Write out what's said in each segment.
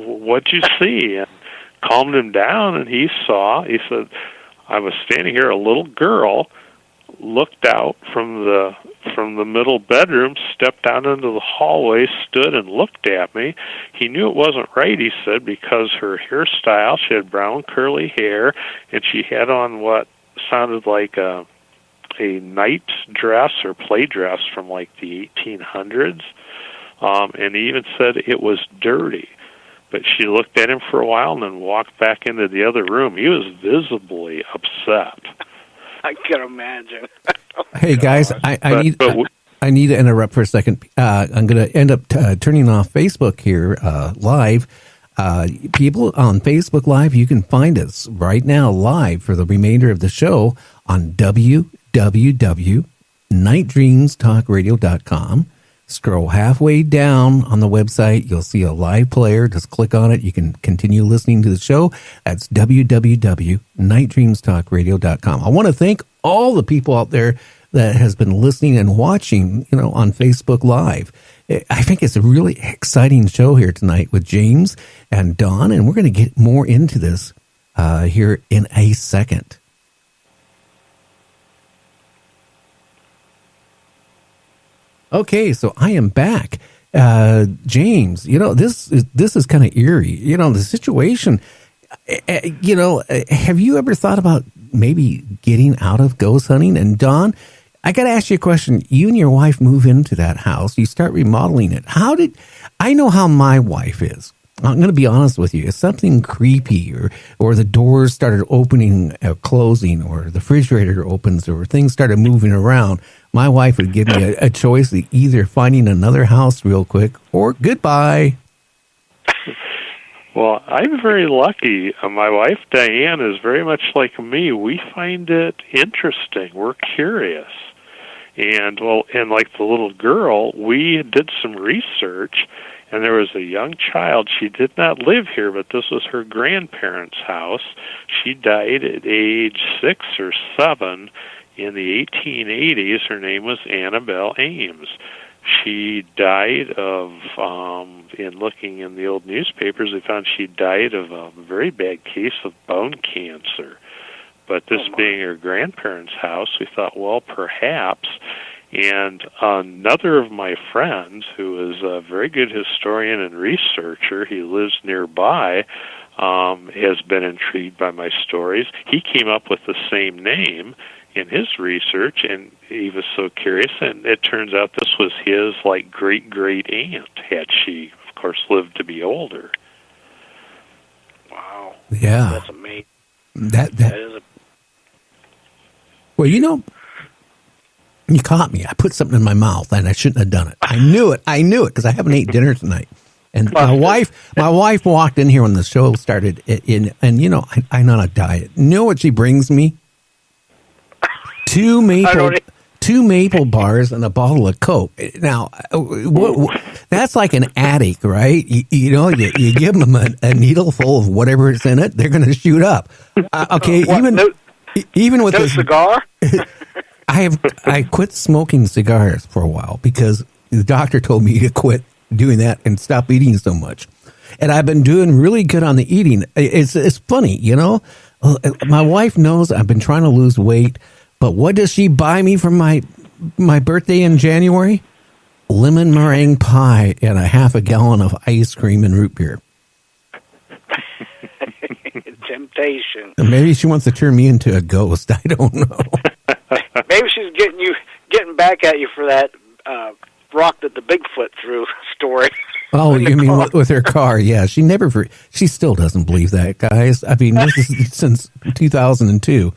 what'd you see? And calmed him down, and he said, I was standing here, a little girl looked out from the middle bedroom, stepped out into the hallway, stood and looked at me. He knew it wasn't right, he said, because her hairstyle, she had brown curly hair, and she had on what sounded like a knight's dress or play dress from like the 1800s. And he even said it was dirty. But she looked at him for a while and then walked back into the other room. He was visibly upset. I can imagine. Hey, guys, I need to interrupt for a second. I'm going to end up turning off Facebook here live. People on Facebook Live, you can find us right now live for the remainder of the show on www.nightdreamstalkradio.com. Scroll halfway down on the website. You'll see a live player. Just click on it. You can continue listening to the show. That's www.nightdreamstalkradio.com. I want to thank all the people out there that has been listening and watching, on Facebook Live. I think it's a really exciting show here tonight with James and Dawn, and we're going to get more into this here in a second. Okay, so I am back. James, this is kind of eerie. The situation, have you ever thought about maybe getting out of ghost hunting? And Dawn, I got to ask you a question. You and your wife move into that house. You start remodeling it. I know how my wife is. I'm going to be honest with you. If something creepy or the doors started opening or closing or the refrigerator opens or things started moving around, my wife would give me a choice of either finding another house real quick or goodbye. Well, I'm very lucky. My wife, Diane, is very much like me. We find it interesting. We're curious. And like the little girl, we did some research, and there was a young child. She did not live here, but this was her grandparents' house. She died at age 6 or 7 in the 1880s. Her name was Annabelle Eames. She died of, in looking in the old newspapers, they found she died of a very bad case of bone cancer. But this being her grandparents' house, we thought, well, perhaps. And another of my friends, who is a very good historian and researcher, he lives nearby, has been intrigued by my stories. He came up with the same name in his research, and he was so curious, and it turns out this was his, great-great-aunt, had she, of course, lived to be older. Wow. Yeah. That's amazing. That is a... Well, you caught me. I put something in my mouth, and I shouldn't have done it. I knew it, because I haven't eaten dinner tonight. And my wife walked in here when the show started, and I'm on a diet. You know what she brings me? Two maple bars and a bottle of Coke. Now, that's like an addict, right? You give them a needle full of whatever is in it, they're going to shoot up. Okay, even with this cigar. I quit smoking cigars for a while because the doctor told me to quit doing that and stop eating so much. And I've been doing really good on the eating. It's funny, My wife knows I've been trying to lose weight. But what does she buy me for my birthday in January? Lemon meringue pie and a half a gallon of ice cream and root beer. Temptation. Maybe she wants to turn me into a ghost. I don't know. Maybe she's getting back at you for that rock that the Bigfoot threw story. Oh, you mean with her car? Yeah, she still doesn't believe that, guys. I mean, this is since 2002.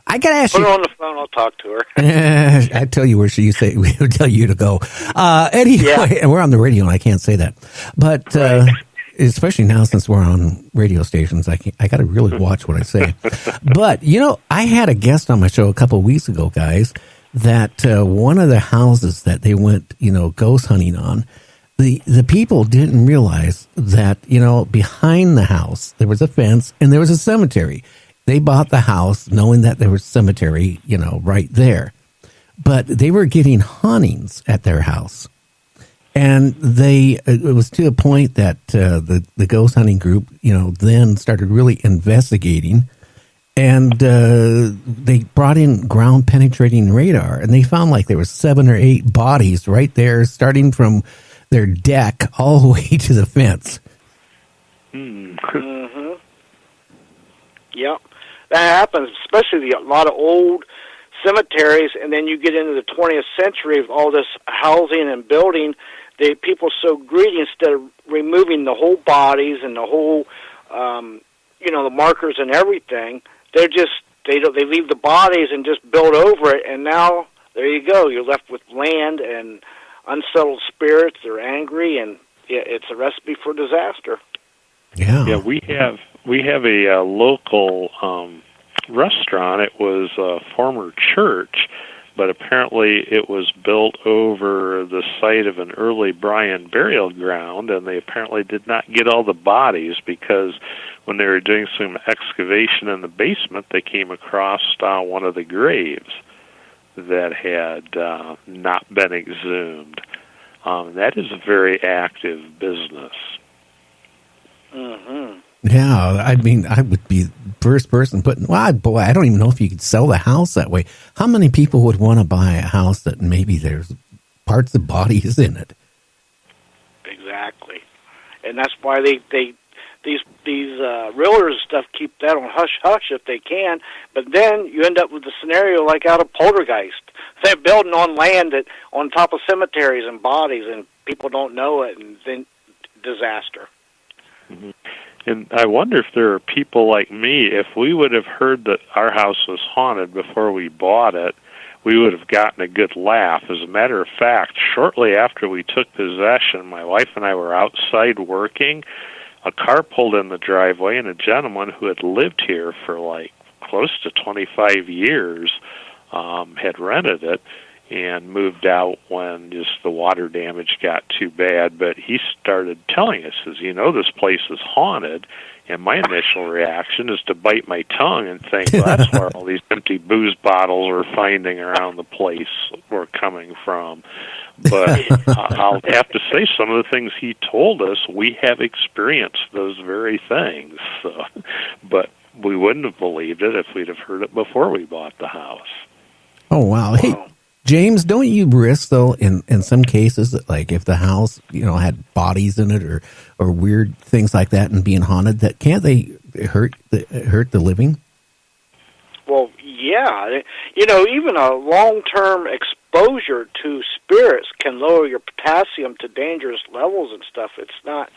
I gotta ask you. Put her on the phone. I'll talk to her. I tell you where she say we would tell you to go. Anyway, and we're on the radio, and I can't say that. But especially now, since we're on radio stations, I got to really watch what I say. But I had a guest on my show a couple of weeks ago, guys. That one of the houses that they went, ghost hunting on. The people didn't realize that, behind the house, there was a fence and there was a cemetery. They bought the house knowing that there was a cemetery, right there. But they were getting hauntings at their house. And it was to a point that the ghost hunting group, then started really investigating, and they brought in ground penetrating radar, and they found like there were 7 or 8 bodies right there, starting from their deck all the way to the fence. Mm-hmm. Yep, that happens, especially a lot of old cemeteries, and then you get into the 20th century with all this housing and building. People are so greedy, instead of removing the whole bodies and the whole, the markers and everything, they leave the bodies and just build over it, and now there you go. You're left with land and unsettled spirits. They're angry, and it's a recipe for disaster. Yeah, we have a local restaurant. It was a former church, but apparently it was built over the site of an early Bryan burial ground, and they apparently did not get all the bodies because when they were doing some excavation in the basement, they came across one of the graves that had not been exhumed. That is a very active business. Mm-hmm. Yeah, I mean, I would be the first person putting, I don't even know if you could sell the house that way. How many people would want to buy a house that maybe there's parts of bodies in it? Exactly. And that's why these realtors and stuff keep that on hush-hush if they can, but then you end up with a scenario like out of Poltergeist. They're building on land on top of cemeteries and bodies, and people don't know it, and then disaster. Mm-hmm. And I wonder if there are people like me, if we would have heard that our house was haunted before we bought it, we would have gotten a good laugh. As a matter of fact, shortly after we took possession, my wife and I were outside working. A car pulled in the driveway, and a gentleman who had lived here for like close to 25 years had rented it and moved out when just the water damage got too bad. But he started telling us, this place is haunted. And my initial reaction is to bite my tongue and think, well, that's where all these empty booze bottles we're finding around the place were coming from. But I'll have to say, some of the things he told us, we have experienced those very things. So, but we wouldn't have believed it if we'd have heard it before we bought the house. Oh, wow. Hey, James, don't you risk, though, in some cases, that, like, if the house, had bodies in it or weird things like that and being haunted, that can't they hurt the living? Well, yeah. Even a long-term exposure to spirits can lower your potassium to dangerous levels and stuff. It's not...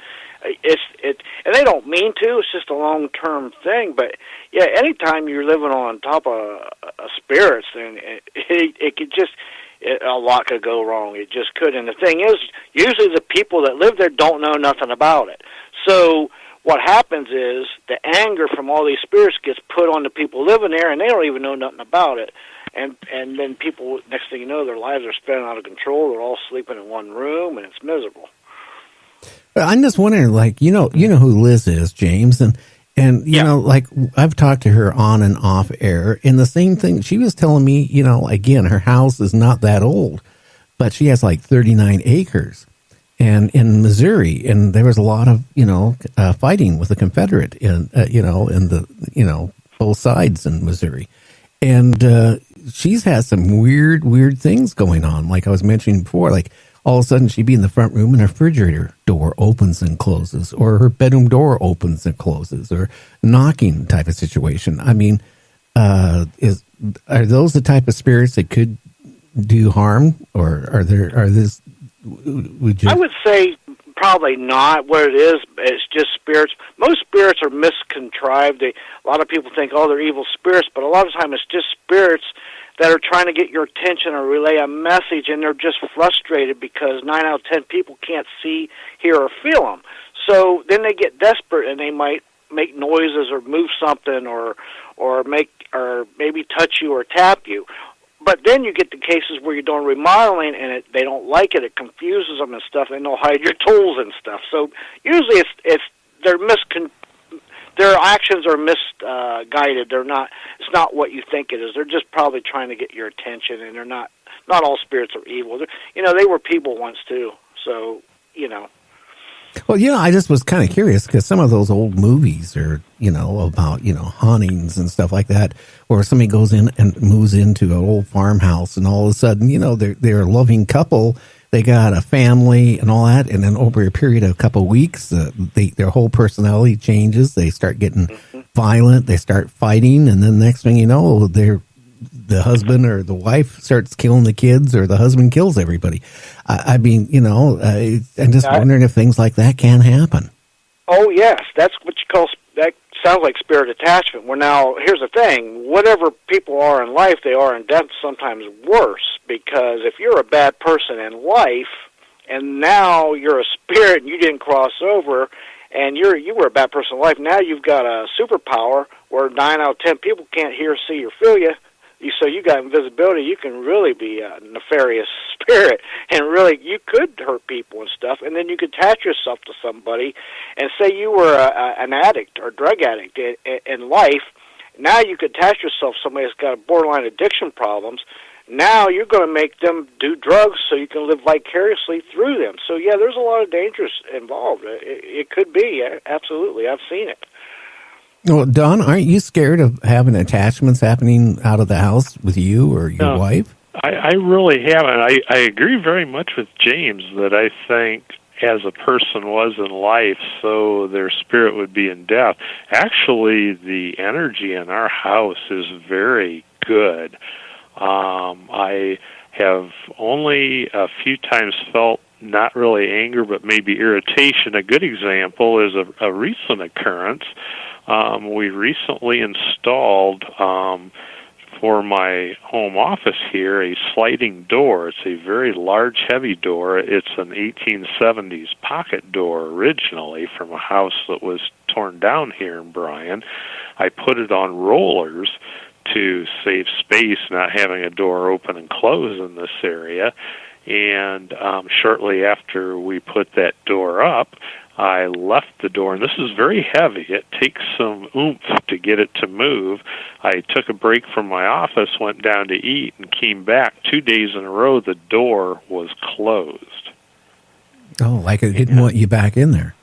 and they don't mean to. It's just a long-term thing. But yeah, anytime you're living on top of spirits, then it could just a lot could go wrong. It just could. And the thing is, usually the people that live there don't know nothing about it. So what happens is the anger from all these spirits gets put on the people living there, and they don't even know nothing about it. And then people, next thing you know, their lives are spinning out of control. They're all sleeping in one room, and it's miserable. I'm just wondering, like, you know who Liz is, James, and like, I've talked to her on and off air, and the same thing, she was telling me, again, her house is not that old, but she has like 39 acres, and in Missouri, and there was a lot of, fighting with the Confederate in the, both sides in Missouri, and she's had some weird things going on, like I was mentioning before, like, all of a sudden, she'd be in the front room and her refrigerator door opens and closes, or her bedroom door opens and closes, or knocking type of situation. I mean, are those the type of spirits that could do harm, or are this? I would say probably not. What it is, it's just spirits. Most spirits are miscontrived. A lot of people think, they're evil spirits, but a lot of the time it's just spirits that are trying to get your attention or relay a message, and they're just frustrated because 9 out of 10 people can't see, hear, or feel them. So then they get desperate, and they might make noises or move something or maybe touch you or tap you. But then you get the cases where you're doing remodeling, and they don't like it. It confuses them and stuff, and they'll hide your tools and stuff. So usually their actions are misguided. It's not what you think it is. They're just probably trying to get your attention, and they're not all spirits are evil. They were people once too. So, Well, I just was kind of curious because some of those old movies are, about, hauntings and stuff like that, where somebody goes in and moves into an old farmhouse and all of a sudden, they're a loving couple. They got a family and all that. And then over a period of a couple of weeks, their whole personality changes. They start getting violent. They start fighting. And then next thing you know, the husband or the wife starts killing the kids, or the husband kills everybody. I'm just wondering if things like that can happen. Oh, yes. That's what you call, that sounds like spirit attachment. Well, now, here's the thing. Whatever people are in life, they are in death, sometimes worse. Because if you're a bad person in life, and now you're a spirit and you didn't cross over, and you were a bad person in life, now you've got a superpower where 9 out of 10 people can't hear, see, or feel you. So you got invisibility. You can really be a nefarious spirit, and really you could hurt people and stuff. And then you could attach yourself to somebody, and say you were an addict or drug addict in life. Now you could attach yourself to somebody that's got borderline addiction problems. Now you're going to make them do drugs so you can live vicariously through them. So yeah, there's a lot of dangers involved. It could be, absolutely. I've seen it. Well, Don, aren't you scared of having attachments happening out of the house with you or your wife? I really haven't. I agree very much with James that I think as a person was in life, so their spirit would be in death. Actually, the energy in our house is very good. I have only a few times felt not really anger, but maybe irritation. A good example is a recent occurrence. We recently installed for my home office here a sliding door. It's a very large, heavy door. It's an 1870s pocket door originally from a house that was torn down here in Bryan. I put it on rollers to save space, not having a door open and close in this area. And shortly after we put that door up, I left the door, and this is very heavy. It takes some oomph to get it to move. I took a break from my office, went down to eat, and came back 2 days in a row. The door was closed. Oh, like it didn't want you back in there.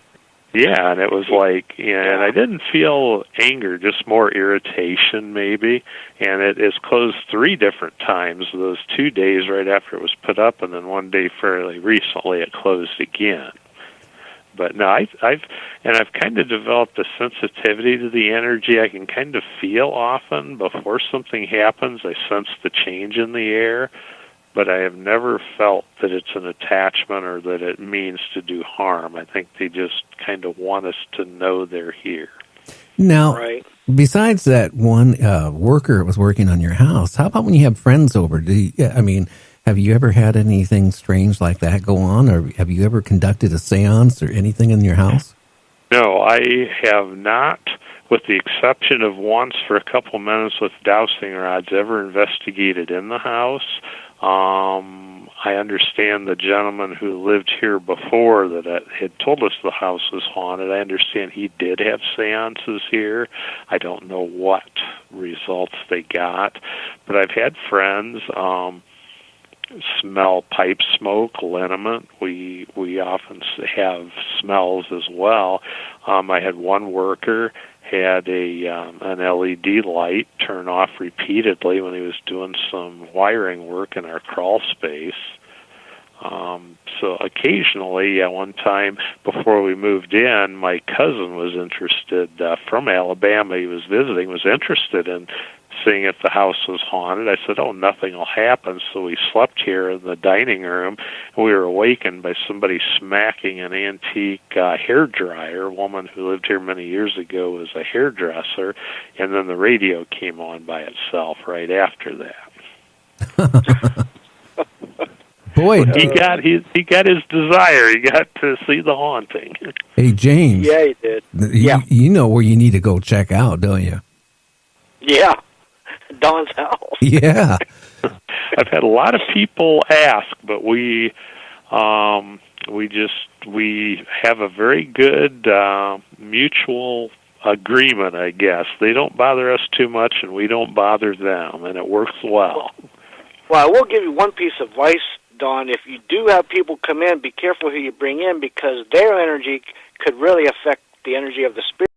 Yeah, and it was like, and I didn't feel anger, just more irritation maybe. And it is closed 3 different times, those 2 days right after it was put up, and then one day fairly recently it closed again. But no, I've kind of developed a sensitivity to the energy. I can kind of feel often before something happens. I sense the change in the air, but I have never felt that it's an attachment or that it means to do harm. I think they just kind of want us to know they're here. Now, right. Besides that one worker that was working on your house, how about when you have friends over? Have you ever had anything strange like that go on, or have you ever conducted a seance or anything in your house? No, I have not, with the exception of once for a couple minutes with dowsing rods, ever investigated in the house. I understand the gentleman who lived here before that had told us the house was haunted. I understand he did have seances here. I don't know what results they got, but I've had friends smell pipe smoke, liniment. We often have smells as well. I had one worker had an LED light turn off repeatedly when he was doing some wiring work in our crawl space. So occasionally, one time before we moved in, my cousin was interested, from Alabama, he was visiting, was interested in seeing if the house was haunted. I said, nothing will happen. So we slept here in the dining room, and we were awakened by somebody smacking an antique hairdryer. A woman who lived here many years ago was a hairdresser, and then the radio came on by itself right after that. Boy, he got his desire. He got to see the haunting. Hey, James. Yeah, he did. You know where you need to go check out, don't you? Yeah. Don's house. Yeah. I've had a lot of people ask, but we have a very good mutual agreement, I guess. They don't bother us too much, and we don't bother them, and it works well. Well, I will give you one piece of advice, Dawn, if you do have people come in, be careful who you bring in, because their energy could really affect the energy of the spirit.